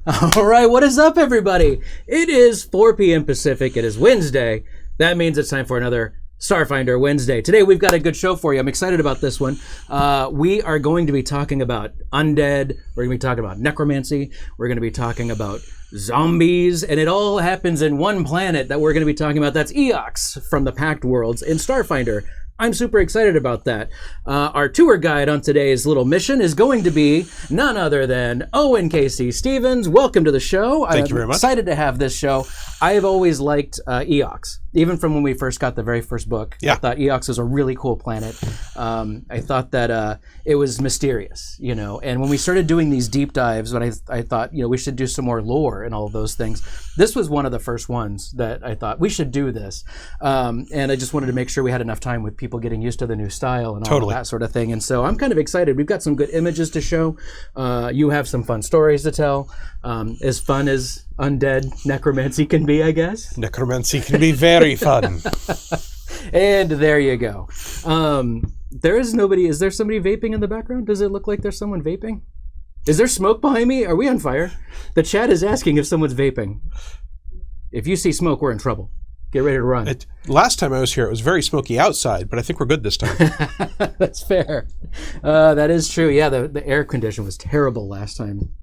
All right, what is up, everybody? It is 4 p.m. Pacific. It is Wednesday. That means it's time for another Starfinder Wednesday. Today, we've got a good show for you. I'm excited about this one. We are going to be talking about Undead. We're going to be talking about necromancy. We're going to be talking about zombies. And it all happens in one planet that we're going to be talking about. That's Eox from the Pact Worlds in Starfinder. I'm super excited about that. Our tour guide on today's little mission is going to be none other than Owen K.C. Stevens. Welcome to the show. Thank you very much. I'm excited to have this show. I have always liked Eox, even from when we first got the very first book. Yeah. I thought Eox was a really cool planet. I thought that it was mysterious, you know. And when we started doing these deep dives, when I thought, you know, we should do some more lore and all of those things. This was one of the first ones that I thought we should do this. And I just wanted to make sure we had enough time with people getting used to the new style and all of that sort of thing. And so I'm kind of excited. We've got some good images to show. You have some fun stories to tell. As fun as Undead necromancy can be, I guess. Necromancy can be very fun. And there you go. There is nobody. Is there somebody vaping in the background? Does it look like there's someone vaping? Is there smoke behind me? Are we on fire? The chat is asking if someone's vaping. If you see smoke, we're in trouble. Get ready to run. Last time I was here, it was very smoky outside, but I think we're good this time. That's fair. That is true. Yeah, the air condition was terrible last time.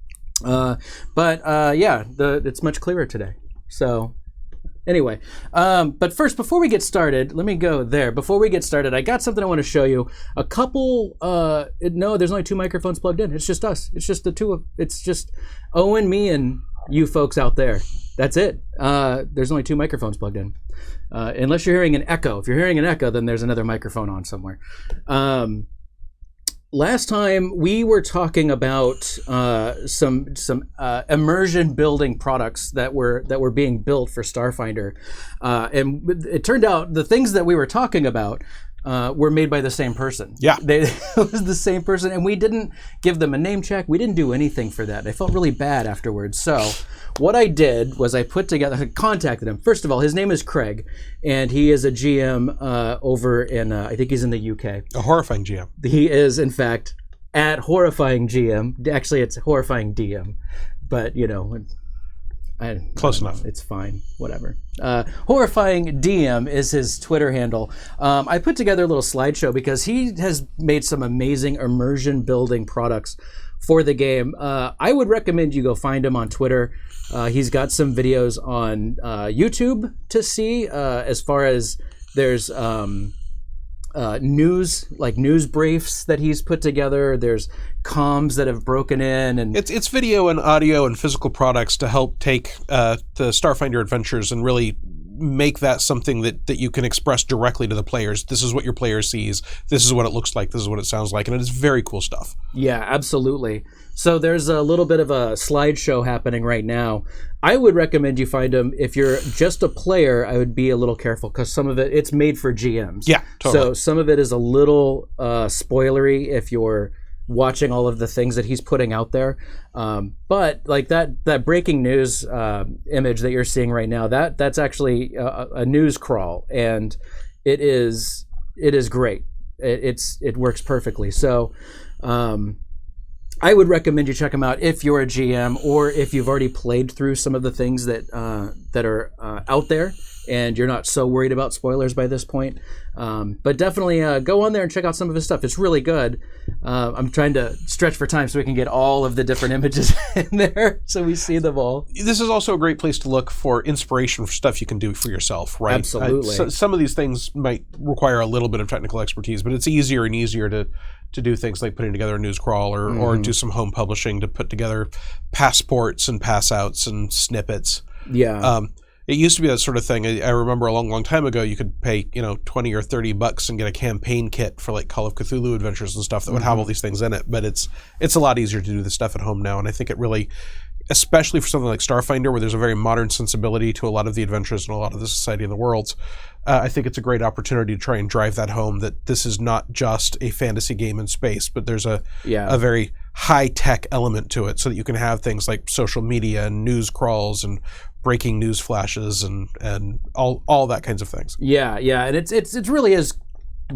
It's much clearer today. So anyway, but first, before we get started, let me go there. Before we get started, I got something I want to show you. A couple, no, there's only 2 microphones plugged in. It's just us. It's just it's just Owen, me, and you folks out there. That's it. There's only 2 microphones plugged in. Unless you're hearing an echo. If you're hearing an echo, then there's another microphone on somewhere. Last time we were talking about some immersion building products that were being built for Starfinder, and it turned out the things that we were talking about were made by the same person. Yeah, it was the same person, and we didn't give them a name check. We didn't do anything for that. I felt really bad afterwards. So what I did was I contacted him. First of all, his name is Craig, and he is a GM over in, I think he's in the UK. A horrifying GM. He is, in fact, at Horrifying GM. Actually, it's Horrifying DM, but, you know, close enough. It's fine. Whatever. Horrifying DM is his Twitter handle. I put together a little slideshow because he has made some amazing immersion building products for the game. I would recommend you go find him on Twitter. He's got some videos on YouTube to see, as far as there's news briefs that he's put together. There's comms that have broken in, and it's video and audio and physical products to help take the Starfinder adventures and really make that something that you can express directly to the players. This is what your player sees. This is what it looks like. This is what it sounds like. And it is very cool stuff. Yeah, absolutely. So there's a little bit of a slideshow happening right now. I would recommend you find them. If you're just a player, I would be a little careful because some of it's made for GMs. Yeah, totally. So some of it is a little spoilery if you're watching all of the things that he's putting out there. But like that breaking news image that you're seeing right now, that's actually a news crawl, and it is great. It works perfectly. So I would recommend you check them out if you're a GM or if you've already played through some of the things that are out there and you're not so worried about spoilers by this point. But definitely go on there and check out some of his stuff. It's really good. I'm trying to stretch for time so we can get all of the different images in there so we see them all. This is also a great place to look for inspiration for stuff you can do for yourself, right? Absolutely. Some of these things might require a little bit of technical expertise, but it's easier and easier to do things like putting together a news crawl or do some home publishing to put together passports and pass outs and snippets. Yeah. It used to be that sort of thing. I remember a long time ago, you could pay, $20 or $30 and get a campaign kit for like Call of Cthulhu adventures and stuff that would have all these things in it. But it's a lot easier to do this stuff at home now. And I think it really, especially for something like Starfinder, where there's a very modern sensibility to a lot of the adventures and a lot of the society in the worlds, I think it's a great opportunity to try and drive that home, that this is not just a fantasy game in space, but there's a very high-tech element to it, so that you can have things like social media and news crawls and breaking news flashes and all that kinds of things. Yeah, and it really is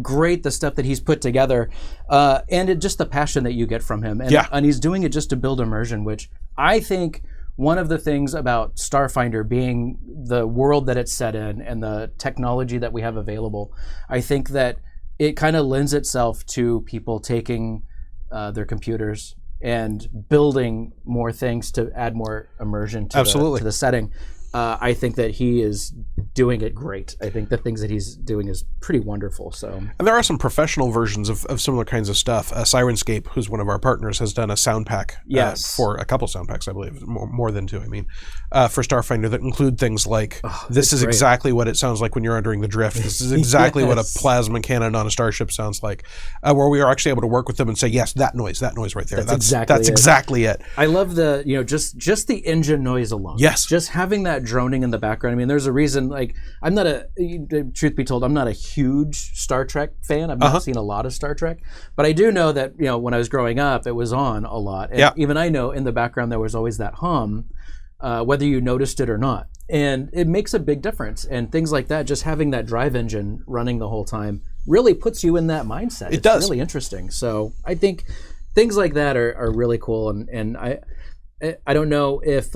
great, the stuff that he's put together, and just the passion that you get from him. And he's doing it just to build immersion, which I think one of the things about Starfinder being the world that it's set in and the technology that we have available, I think that it kind of lends itself to people taking their computers and building more things to add more immersion to the setting. I think that he is doing it great. I think the things that he's doing is pretty wonderful. So, and there are some professional versions of similar kinds of stuff. Sirenscape, who's one of our partners, has done a sound pack for a couple sound packs, I believe, more than two, I mean, for Starfinder that include things like, this is great. Exactly what it sounds like when you're entering the drift. This is exactly what a plasma cannon on a starship sounds like, where we are actually able to work with them and say, yes, that noise right there. That's exactly it. I love the, just the engine noise alone. Yes. Just having that droning in the background. I mean, there's a reason, like, truth be told, I'm not a huge Star Trek fan. I've not seen a lot of Star Trek, but I do know that, when I was growing up, it was on a lot. And even I know in the background there was always that hum, whether you noticed it or not. And it makes a big difference. And things like that, just having that drive engine running the whole time really puts you in that mindset. It's does. Really interesting. So I think things like that are really cool. And I don't know if...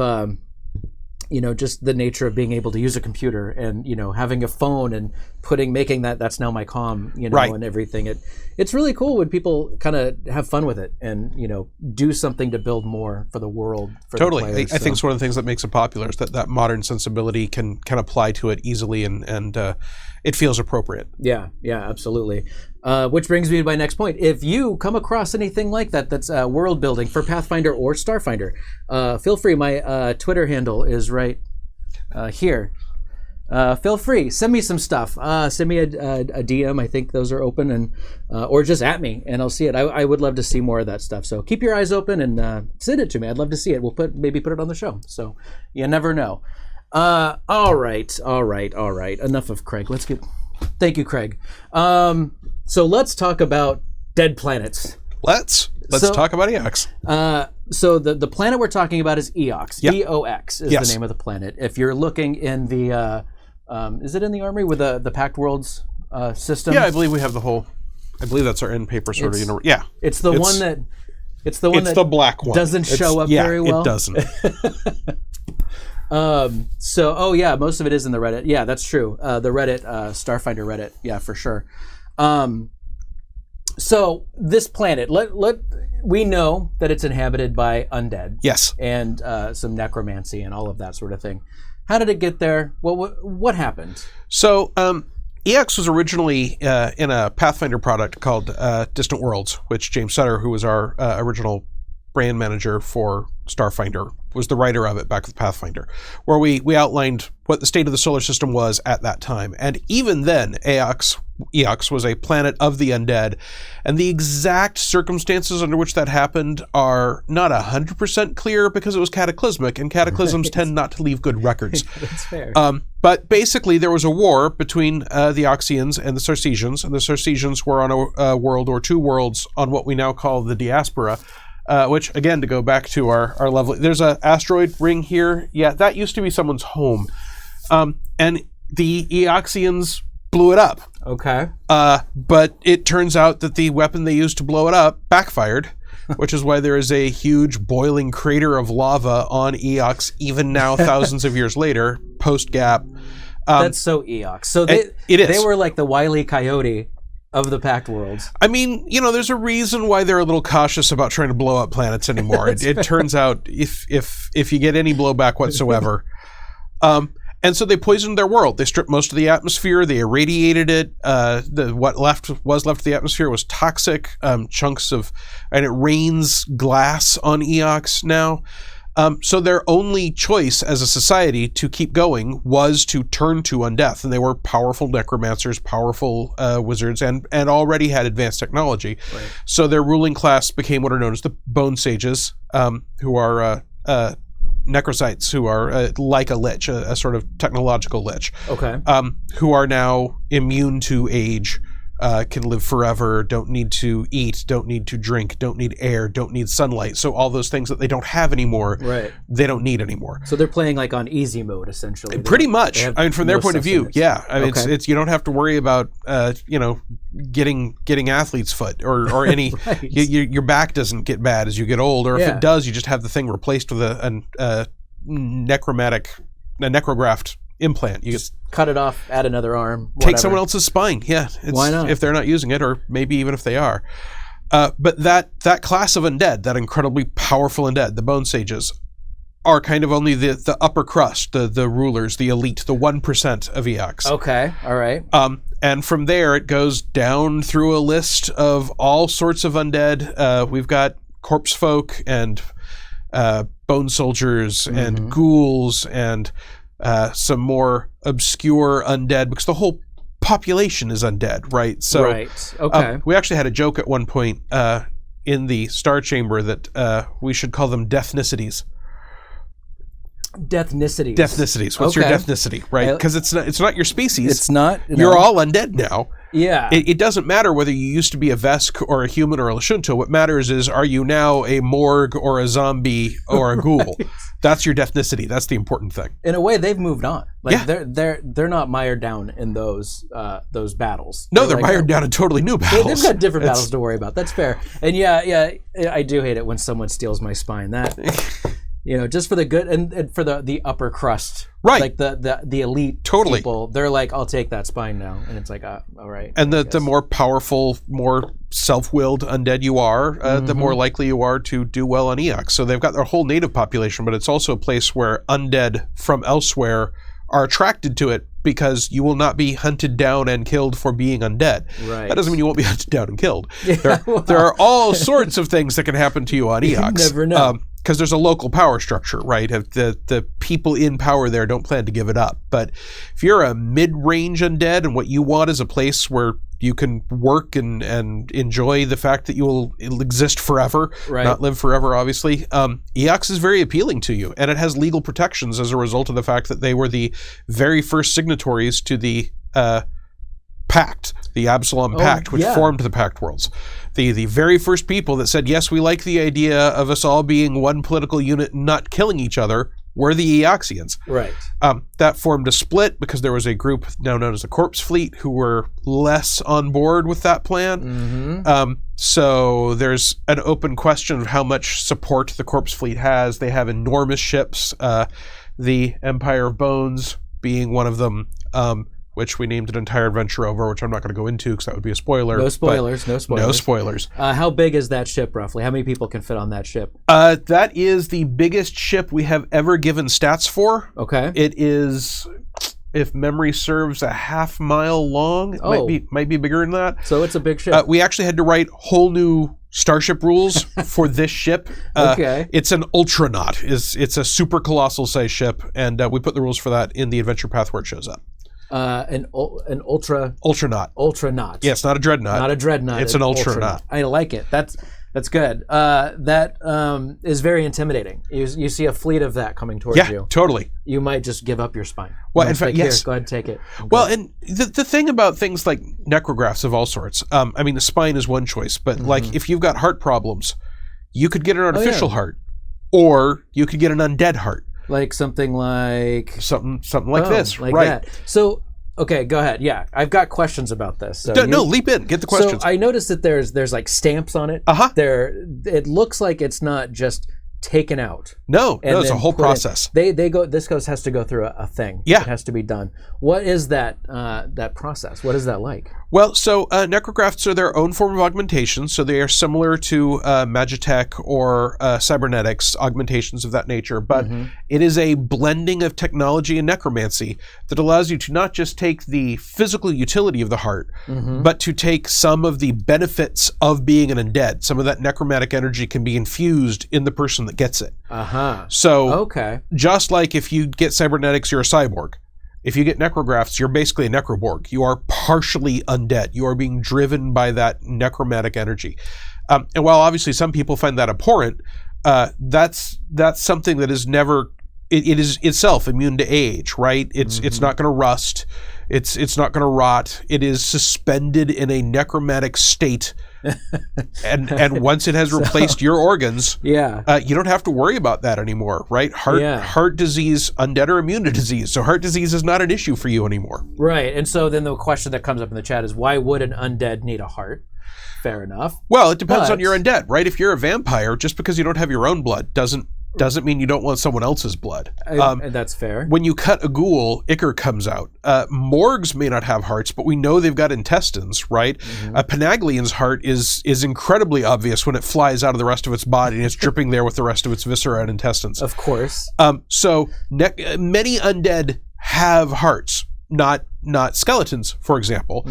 just the nature of being able to use a computer and, having a phone and making that's now my comm, and everything. It's really cool when people kind of have fun with it and, do something to build more for the world. For totally. The players, I think it's one of the things that makes it popular is that modern sensibility can apply to it easily and it feels appropriate. Yeah, absolutely. Which brings me to my next point. If you come across anything like that's world building for Pathfinder or Starfinder, feel free. My Twitter handle is right here. Feel free. Send me some stuff. Send me a DM. I think those are open, and or just at me, and I'll see it. I would love to see more of that stuff. So keep your eyes open and send it to me. I'd love to see it. We'll maybe put it on the show. So you never know. All right. Enough of Craig. Thank you, Craig. So let's talk about dead planets. Let's talk about Eox. So the planet we're talking about is Eox. Yep. Eox is the name of the planet. If you're looking in the, is it in the Armory with the Pact Worlds system? Yeah, I believe we have the whole. I believe that's our end paper sort of. Yeah, it's the one that. It's the one that. It's the black one. Doesn't show up very well. It doesn't. Most of it is in the Reddit. Yeah, that's true. The Reddit, Starfinder Reddit. Yeah, for sure. So this planet, we know that it's inhabited by undead. Yes. And some necromancy and all of that sort of thing. How did it get there? What happened? So Eox was originally in a Pathfinder product called Distant Worlds, which James Sutter, who was our original brand manager for Starfinder, was the writer of it back with Pathfinder, where we outlined what the state of the solar system was at that time. And even then, Eox was a planet of the undead, and the exact circumstances under which that happened are not 100% clear because it was cataclysmic, and cataclysms tend not to leave good records. That's fair. But basically, there was a war between the Oxians and the Sarcesians, and the Sarcesians were on a world or two worlds on what we now call the diaspora. Which, again, to go back to our lovely... There's an asteroid ring here. Yeah, that used to be someone's home. And the Eoxians blew it up. Okay. But it turns out that the weapon they used to blow it up backfired, which is why there is a huge boiling crater of lava on Eox, even now, thousands of years later, post-gap. That's so Eox. So it is. They were like the Wile E. Coyote of the Pact Worlds. I mean, there's a reason why they're a little cautious about trying to blow up planets anymore. it turns out if you get any blowback whatsoever. And so they poisoned their world. They stripped most of the atmosphere. They irradiated it. What was left of the atmosphere was toxic. And it rains glass on Eox now. So their only choice as a society to keep going was to turn to undeath, and they were powerful necromancers, powerful wizards, and already had advanced technology. Right. So their ruling class became what are known as the Bone Sages, who are necrocytes, who are like a lich, a sort of technological lich. Okay. Who are now immune to age. Can live forever, don't need to eat, don't need to drink, don't need air, don't need sunlight. So all those things that they don't have anymore, right, they don't need anymore. So they're playing like on easy mode, essentially. Pretty much. I mean, from their point of view, yeah. I mean, okay. it's you don't have to worry about getting athlete's foot or any. Right. Your back doesn't get bad as you get old, or if it does, you just have the thing replaced with a necrograft implant. You Just cut it off, add another arm. take whatever. someone else's spine. Yeah, Why not? If they're not using it, or maybe even if they are. But that class of undead, that incredibly powerful undead, the Bone Sages, are kind of only the upper crust, the rulers, the elite, the 1% of Eox. Okay, all right. And from there, it goes down through a list of all sorts of undead. We've got corpse folk and bone soldiers and ghouls and some more obscure undead, because the whole population is undead, right? So, right. Okay. we actually had a joke at one point in the Star Chamber that we should call them deathnicities. Deathnicities. Deathnicities. What's your deathnicity, right? Because it's not your species. It's not. You're all undead now. Yeah. It doesn't matter whether you used to be a Vesk or a human or a Lashunta. What matters is, are you now a Morg or a zombie or a ghoul? Right. That's your deathnicity. That's the important thing. In a way, they've moved on. Like Yeah. they're not mired down in those battles. No, they're like, mired down in totally new battles. They've got different battles to worry about. That's fair. And yeah, I do hate it when someone steals my spine. That just for the good and for the upper crust, Right. Like the elite Totally. people, they're like, I'll take that spine now, and it's like, all right. And the more powerful, more self-willed undead you are, the more likely you are to do well on Eox. So they've got their whole native population, but it's also a place where undead from elsewhere are attracted to it, because you will not be hunted down and killed for being undead. Right. That doesn't mean you won't be hunted down and killed. There are all sorts of things that can happen to you on Eox. You never know. Because there's a local power structure, right? The people in power there don't plan to give it up. But if you're a mid-range undead and what you want is a place where you can work and enjoy the fact that it'll exist forever, Right. not live forever, obviously, Eox is very appealing to you. And it has legal protections as a result of the fact that they were the very first signatories to the Pact, the Absalom Pact, which formed the Pact Worlds. The very first people that said, yes, we like the idea of us all being one political unit and not killing each other, were the Eoxians. Right. That formed a split because there was a group now known as the Corpse Fleet who were less on board with that plan. So there's an open question of how much support the Corpse Fleet has. They have enormous ships, the Empire of Bones being one of them, which we named an entire adventure over, which I'm not going to go into because that would be a spoiler. No spoilers. No spoilers. No spoilers. How big is that ship roughly? How many people can fit on that ship? That is the biggest ship we have ever given stats for. Okay. It is, if memory serves, a half-mile long. It might be bigger than that. So it's a big ship. We actually had to write whole new starship rules for this ship. Okay. It's an ultranaut. It's a super colossal size ship, and we put the rules for that in the adventure path where it shows up. An ultranaut. Ultranaut. Yeah, it's not a dreadnought. Not a dreadnought. It's an ultranaut. I like it. That's good. That is very intimidating. You see a fleet of that coming towards you. Yeah, totally. You might just give up your spine. Well, in fact, yes. Here, go ahead and take it. Well, and the thing about things like necrographs of all sorts, I mean, the spine is one choice, but like if you've got heart problems, you could get an artificial heart, or you could get an undead heart. Like something like this, like right? That. So, okay, go ahead. Yeah, I've got questions about this. So no, leap in. Get the questions. So I noticed that there's like stamps on it. It looks like it's not just taken out. No, it's a whole process. This has to go through a thing. Yeah, it has to be done. What is that process? What is that like? Well, so necrografts are their own form of augmentation, so they are similar to Magitech or cybernetics, augmentations of that nature, but it is a blending of technology and necromancy that allows you to not just take the physical utility of the heart, but to take some of the benefits of being an undead. Some of that necromantic energy can be infused in the person that gets it. So, just like if you get cybernetics, you're a cyborg. If you get necrografts, you're basically a necroborg. You are partially undead. You are being driven by that necromantic energy. And while obviously some people find that abhorrent, that's something that is never, it is itself immune to age, right? It's not going to rust. It's not going to rot. It is suspended in a necromantic state. and once it has replaced your organs, you don't have to worry about that anymore, right? Heart disease, undead are immune to disease, so heart disease is not an issue for you anymore. Right, and so then the question that comes up in the chat is, why would an undead need a heart? Fair enough. Well, it depends on your undead, right? If you're a vampire, just because you don't have your own blood doesn't doesn't mean you don't want someone else's blood. And that's fair. When you cut a ghoul, ichor comes out. Morgs may not have hearts, but we know they've got intestines, right? A Panaglian's heart is incredibly obvious when it flies out of the rest of its body and it's dripping there with the rest of its viscera and intestines. Of course. So many undead have hearts, not skeletons, for example.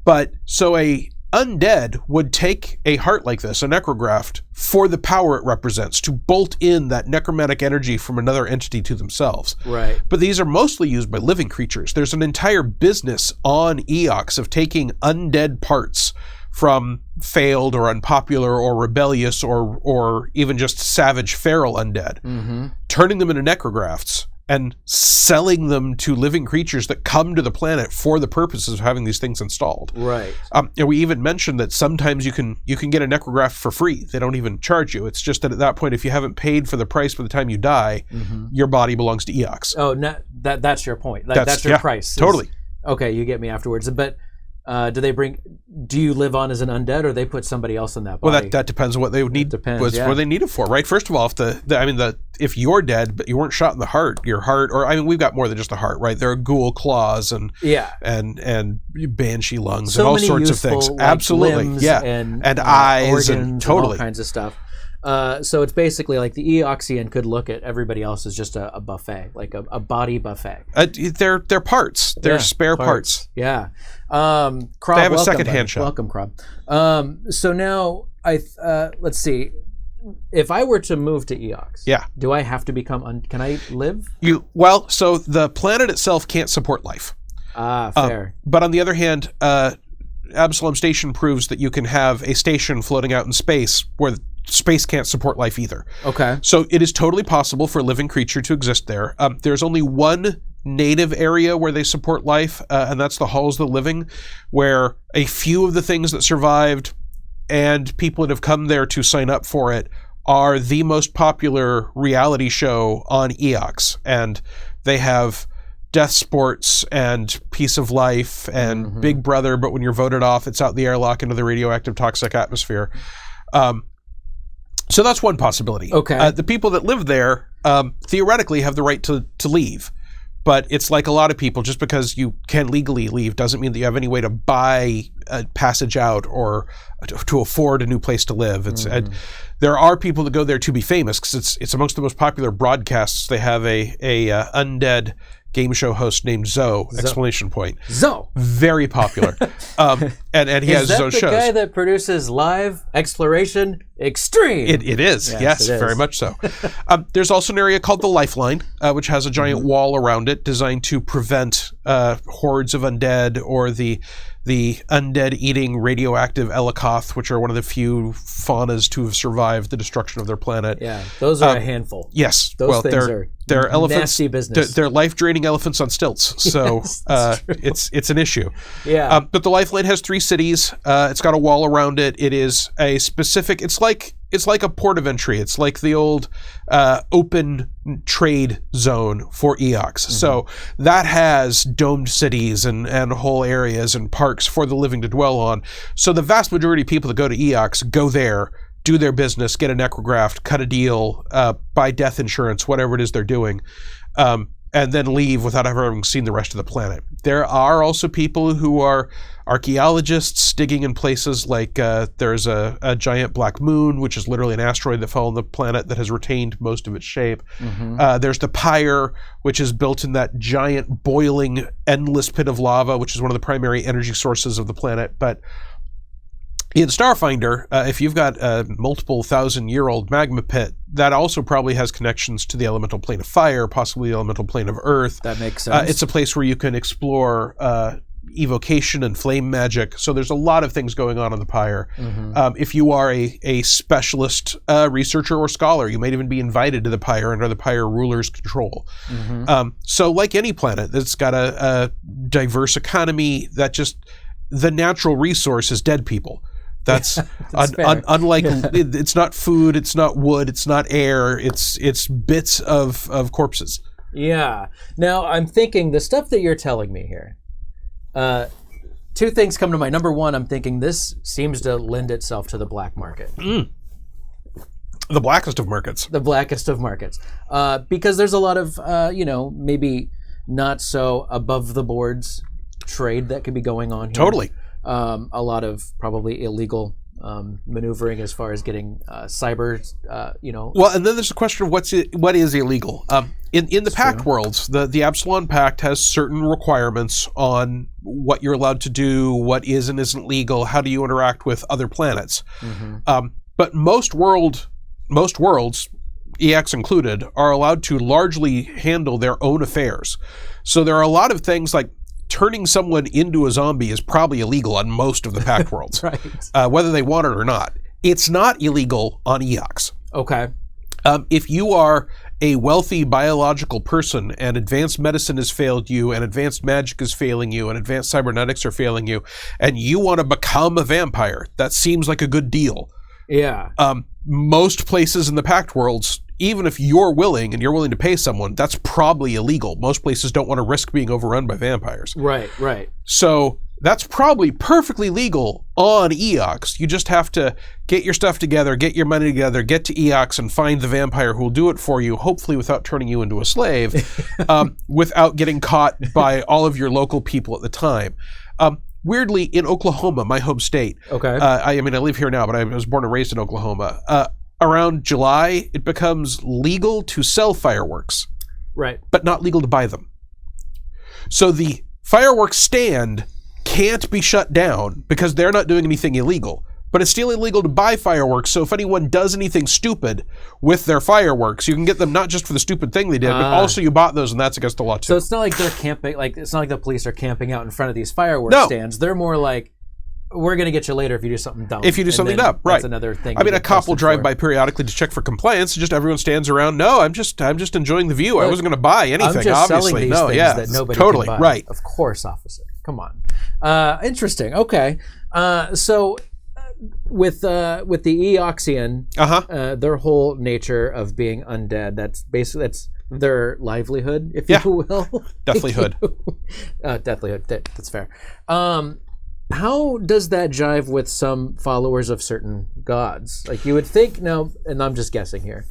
But so a undead would take a heart like this, a necrograft, for the power it represents, to bolt in that necromantic energy from another entity to themselves. Right. But these are mostly used by living creatures. There's an entire business on Eox of taking undead parts from failed or unpopular or rebellious or even just savage feral undead, turning them into necrografts and selling them to living creatures that come to the planet for the purposes of having these things installed. Right. And we even mentioned that sometimes you can get a necrograft for free. They don't even charge you. It's just that at that point, if you haven't paid for the price by the time you die, your body belongs to Eox. Oh, that's your point. That's your price. Totally. Okay, you get me afterwards. But do you live on as an undead, or they put somebody else in that body? Well, that depends on what they would need. Depends, what they need it for, right? First of all, if you're dead but you weren't shot in the heart, your heart, or we've got more than just a heart, right? There are ghoul claws and banshee lungs and all sorts of things. Like, absolutely, limbs yeah, and eyes and totally all kinds of stuff. So it's basically like the Eoxian could look at everybody else as just a buffet, like a body buffet. They're parts. They're spare parts. Yeah. Krob, they have a second-hand shop. Welcome, Krob. So now let's see. If I were to move to Eox, do I have to become? Can I live? So the planet itself can't support life. Fair. But on the other hand, Absalom Station proves that you can have a station floating out in space where space can't support life either. Okay. So it is totally possible for a living creature to exist there. There's only one native area where they support life, and that's the Halls of the Living, where a few of the things that survived and people that have come there to sign up for it are the most popular reality show on Eox. And they have Death Sports and Piece of Life and Big Brother, but when you're voted off, it's out the airlock into the radioactive toxic atmosphere. So that's one possibility. Okay. The people that live there theoretically have the right to leave. But it's like a lot of people, just because you can legally leave doesn't mean that you have any way to buy a passage out or to afford a new place to live. There are people that go there to be famous because it's amongst the most popular broadcasts. They have a undead game show host named Zoe, exclamation point. Zoe. Very popular. And he has his own shows. Is that the guy that produces Live Exploration Extreme? It is. Yes, it is. Very much so. There's also an area called the Lifeline, which has a giant wall around it designed to prevent hordes of undead or the undead eating radioactive Elikoth, which are one of the few faunas to have survived the destruction of their planet. Yeah, those are a handful. Yes. Those things are elephants, nasty business. They're life-draining elephants on stilts, so it's an issue. Yeah. But the Lifeline has 3 cities. It's got a wall around it. It is a specific. It's like a port of entry. It's like the old open trade zone for Eox. So that has domed cities and whole areas and parks for the living to dwell on. So the vast majority of people that go to Eox go there, do their business, get a necrograft, cut a deal, buy death insurance, whatever it is they're doing, and then leave without ever having seen the rest of the planet. There are also people who are archaeologists digging in places like there's a giant black moon, which is literally an asteroid that fell on the planet that has retained most of its shape. There's the pyre, which is built in that giant boiling endless pit of lava, which is one of the primary energy sources of the planet. But in Starfinder, if you've got a multiple thousand-year-old magma pit, that also probably has connections to the elemental plane of fire, possibly the elemental plane of earth. That makes sense. It's a place where you can explore evocation and flame magic. So there's a lot of things going on the pyre. If you are a specialist researcher or scholar, you might even be invited to the pyre under the pyre ruler's control. So like any planet that's got a diverse economy, that just the natural resource is dead people. That's unlike it's not food, it's not wood, it's not air, it's bits of corpses. Yeah. Now I'm thinking the stuff that you're telling me here. 2 things come to mind. Number one, I'm thinking this seems to lend itself to the black market. The blackest of markets. The blackest of markets. Because there's a lot of, maybe not so above the boards trade that could be going on here. Totally. A lot of probably illegal maneuvering as far as getting cyber, Well, and then there's the question of what is illegal. In the Pact worlds, the Absalon Pact has certain requirements on what you're allowed to do, what is and isn't legal, how do you interact with other planets. But most worlds, Eox included, are allowed to largely handle their own affairs. So there are a lot of things like turning someone into a zombie is probably illegal on most of the Pact worlds, right. Whether they want it or not. It's not illegal on Eox. Okay. If you are a wealthy biological person and advanced medicine has failed you and advanced magic is failing you and advanced cybernetics are failing you and you want to become a vampire, that seems like a good deal. Yeah. Most places in the Pact worlds, even if you're willing and you're willing to pay someone, that's probably illegal. Most places don't want to risk being overrun by vampires. Right. So that's probably perfectly legal on Eox. You just have to get your stuff together, get your money together, get to Eox and find the vampire who will do it for you, hopefully without turning you into a slave, without getting caught by all of your local people at the time. Weirdly, in Oklahoma, my home state, okay. I live here now, but I was born and raised in Oklahoma. Around July, it becomes legal to sell fireworks. Right. But not legal to buy them. So the fireworks stand can't be shut down because they're not doing anything illegal. But it's still illegal to buy fireworks, so if anyone does anything stupid with their fireworks, you can get them not just for the stupid thing they did, but also you bought those, and that's against the law too. So it's not like they're camping, it's not like the police are camping out in front of these fireworks stands. They're more like, we're going to get you later if you do something dumb. If you do something dumb, right. That's another thing. I mean, a cop will drive by periodically to check for compliance, just everyone stands around, no, I'm just enjoying the view. Look, I wasn't going to buy anything, I'm just obviously. Selling these things that nobody totally, can buy. Right. Of course, officer. Come on. Interesting. Okay. So with the Eoxian, their whole nature of being undead, that's their livelihood, if you will. Deathlyhood. Deathlyhood. That's fair. How does that jive with some followers of certain gods? Like you would think now, and I'm just guessing here,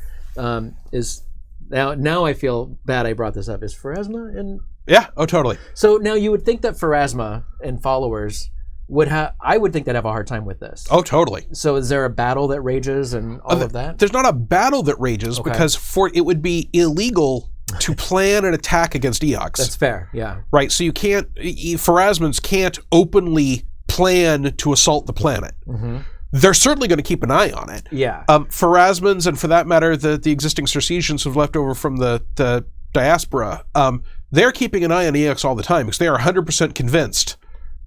is now I feel bad I brought this up. Is Pharasma in? Yeah. Oh, totally. So now you would think that Pharasma and followers I would think they'd have a hard time with this. Oh, totally. So is there a battle that rages and all of that? There's not a battle that rages because it would be illegal to plan an attack against Eox. That's fair, yeah. Right, so you can't, Pharasmans can't openly plan to assault the planet. Mm-hmm. They're certainly going to keep an eye on it. Yeah. Pharasmans, and for that matter, the existing Circassians who've left over from the diaspora, they're keeping an eye on Eox all the time because they are 100% convinced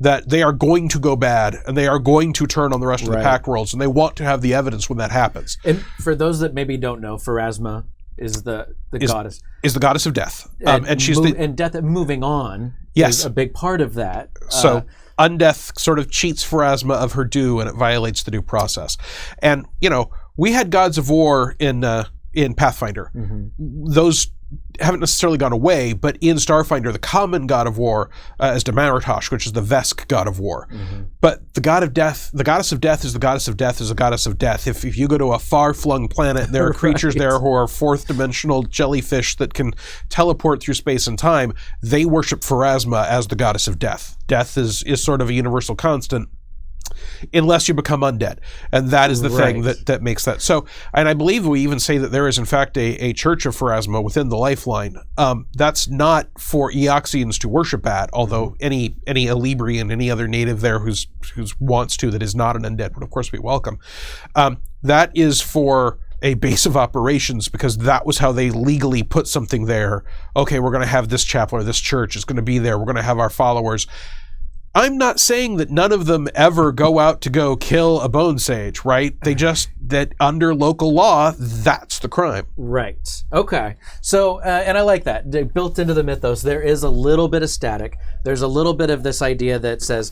that they are going to go bad and they are going to turn on the rest of the Pact worlds, and they want to have the evidence when that happens. And for those that maybe don't know, Pharasma is the goddess. Is the goddess of death. And she's and death moving on is a big part of that. So Undeath sort of cheats Pharasma of her due, and it violates the due process. And, we had gods of war in Pathfinder. Mm-hmm. Those haven't necessarily gone away, but in Starfinder, the common god of war is Damaratosh, which is the Vesk god of war. Mm-hmm. But the god of death, the goddess of death is the goddess of death is the goddess of death. If you go to a far-flung planet, there are creatures there who are fourth-dimensional jellyfish that can teleport through space and time. They worship Pharasma as the goddess of death. Death is sort of a universal constant, unless you become undead. And that is the thing that makes that. So, and I believe we even say that there is in fact a church of Pharasma within the Lifeline. That's not for Eoxians to worship at, although any Alibrian, any other native there who's wants to, that is not an undead, would of course be welcome. That is for a base of operations, because that was how they legally put something there. Okay, we're going to have this chapel or this church is going to be there. We're going to have our followers. I'm not saying that none of them ever go out to go kill a bone sage, right? They just, that under local law, that's the crime. Right. Okay. So, and I like that. Built into the mythos, there is a little bit of static. There's a little bit of this idea that says,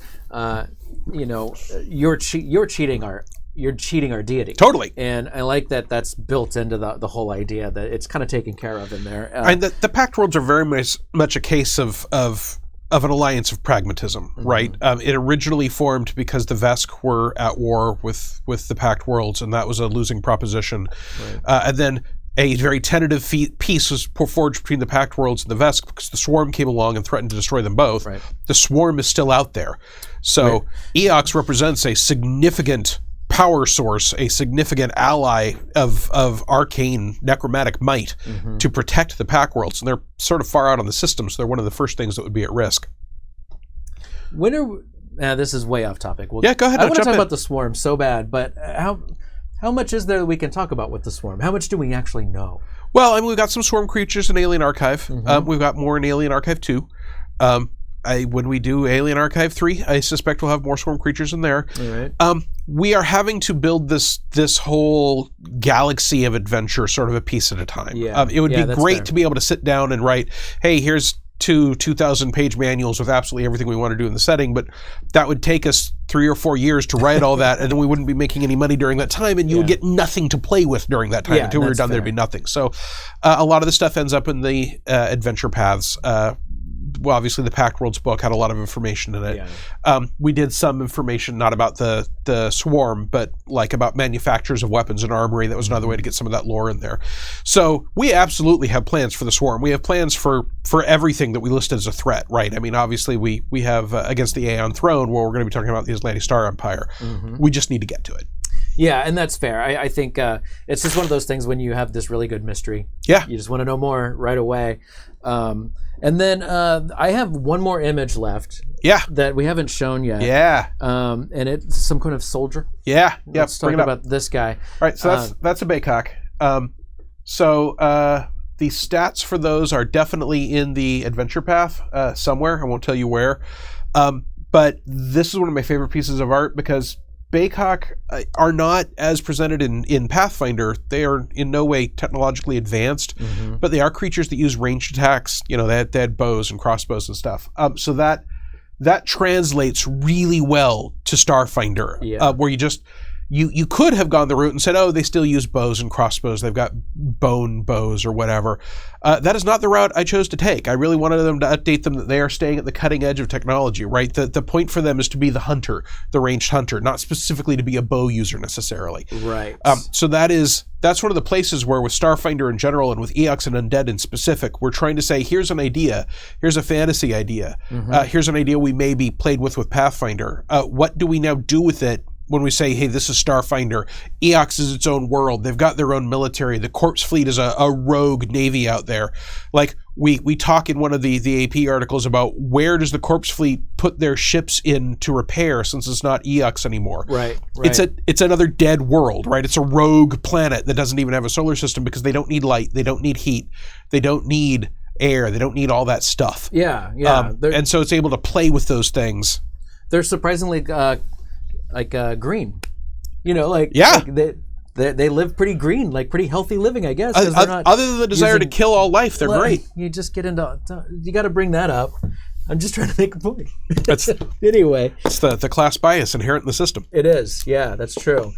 you're cheating our deity. Totally. And I like that that's built into the whole idea, that it's kind of taken care of in there. And the Pact worlds are very much a case of of an alliance of pragmatism, right? It originally formed because the Vesk were at war with the Pact Worlds, and that was a losing proposition. Right. And then a very tentative peace was forged between the Pact Worlds and the Vesk because the Swarm came along and threatened to destroy them both. Right. The Swarm is still out there. So Eox represents a significant power source, a significant ally of arcane necromantic might to protect the Pact Worlds. And they're sort of far out on the system, so they're one of the first things that would be at risk. This is way off topic. Go ahead. I want to talk about the Swarm so bad, but how much is there that we can talk about with the Swarm? How much do we actually know? Well, I mean, we've got some Swarm creatures in Alien Archive. We've got more in Alien Archive 2. When we do Alien Archive 3, I suspect we'll have more Swarm creatures in there. All right. We are having to build this whole galaxy of adventure sort of a piece at a time. Yeah. It would be great to be able to sit down and write, hey, here's 2,000-page manuals with absolutely everything we want to do in the setting, but that would take us 3 or 4 years to write all that, and then we wouldn't be making any money during that time, and you would get nothing to play with during that time. Until we were done, there'd be nothing. So a lot of the stuff ends up in the adventure paths. Well, obviously the Pact Worlds book had a lot of information in it. Yeah. We did some information, not about the Swarm, but like about manufacturers of weapons and armory. That was another way to get some of that lore in there. So we absolutely have plans for the Swarm. We have plans for everything that we listed as a threat, right? I mean, obviously we have against the Aeon Throne, where we're going to be talking about the Islandi Star Empire. We just need to get to it. Yeah, and that's fair. I think it's just one of those things when you have this really good mystery. Yeah. You just want to know more right away. And then I have one more image left. Yeah. That we haven't shown yet. Yeah. And it's some kind of soldier. Yeah. Let's talk about this guy. All right, so that's a Baycock. So the stats for those are definitely in the adventure path somewhere. I won't tell you where. But this is one of my favorite pieces of art because Baycock are not as presented in Pathfinder. They are in no way technologically advanced, but they are creatures that use ranged attacks. You know, they had bows and crossbows and stuff. So that translates really well to Starfinder, where you could have gone the route and said, oh, they still use bows and crossbows. They've got bone bows or whatever. That is not the route I chose to take. I really wanted them to update them that they are staying at the cutting edge of technology, right? The point for them is to be the hunter, the ranged hunter, not specifically to be a bow user necessarily. Right. So that's one of the places where with Starfinder in general and with Eox and Undead in specific, we're trying to say, here's an idea. Here's a fantasy idea. Here's an idea we maybe played with Pathfinder. What do we now do with it? When we say, hey, this is Starfinder, Eox is its own world. They've got their own military. The Corpse Fleet is a rogue navy out there. Like, we talk in one of the AP articles about where does the Corpse Fleet put their ships in to repair since it's not Eox anymore. Right. It's another dead world, right? It's a rogue planet that doesn't even have a solar system because they don't need light. They don't need heat. They don't need air. They don't need all that stuff. Yeah. And so it's able to play with those things. They're surprisingly... green, like they live pretty green, like pretty healthy living, I guess. They're not other than the desire to kill all life, they're great. You just get into, you got to bring that up. I'm just trying to make a point. Anyway, it's the class bias inherent in the system. It is, yeah, that's true.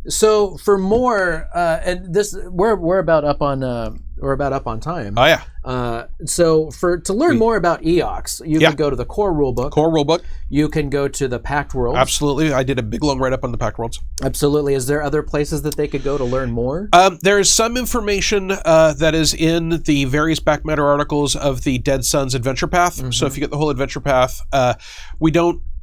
So for more, and this we're about up on time. Oh yeah. So to learn more about Eox, you can go to the core rulebook. You can go to the Pact Worlds. Absolutely. I did a big long write-up on the Pact Worlds. Absolutely. Is there other places that they could go to learn more? There is some information that is in the various back matter articles of the Dead Suns Adventure Path. So if you get the whole Adventure Path,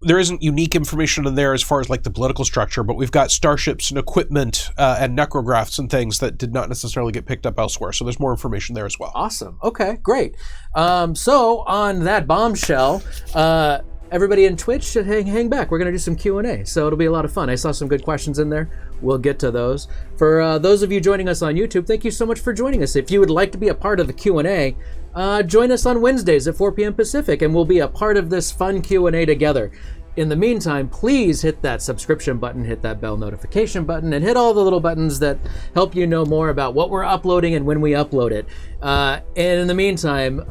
there isn't unique information in there as far as like the political structure, but we've got starships and equipment and necrografts and things that did not necessarily get picked up elsewhere. So there's more information there as well. Awesome. Okay, great. So on that bombshell, everybody in Twitch should hang back. We're going to do some Q&A, so it'll be a lot of fun. I saw some good questions in there. We'll get to those. For those of you joining us on YouTube, thank you so much for joining us. If you would like to be a part of the Q&A, join us on Wednesdays at 4 p.m. Pacific, and we'll be a part of this fun Q&A together. In the meantime, please hit that subscription button, hit that bell notification button, and hit all the little buttons that help you know more about what we're uploading and when we upload it. And in the meantime,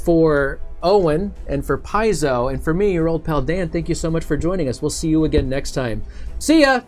for Owen and for Paizo and for me, your old pal Dan, thank you so much for joining us. We'll see you again next time. See ya!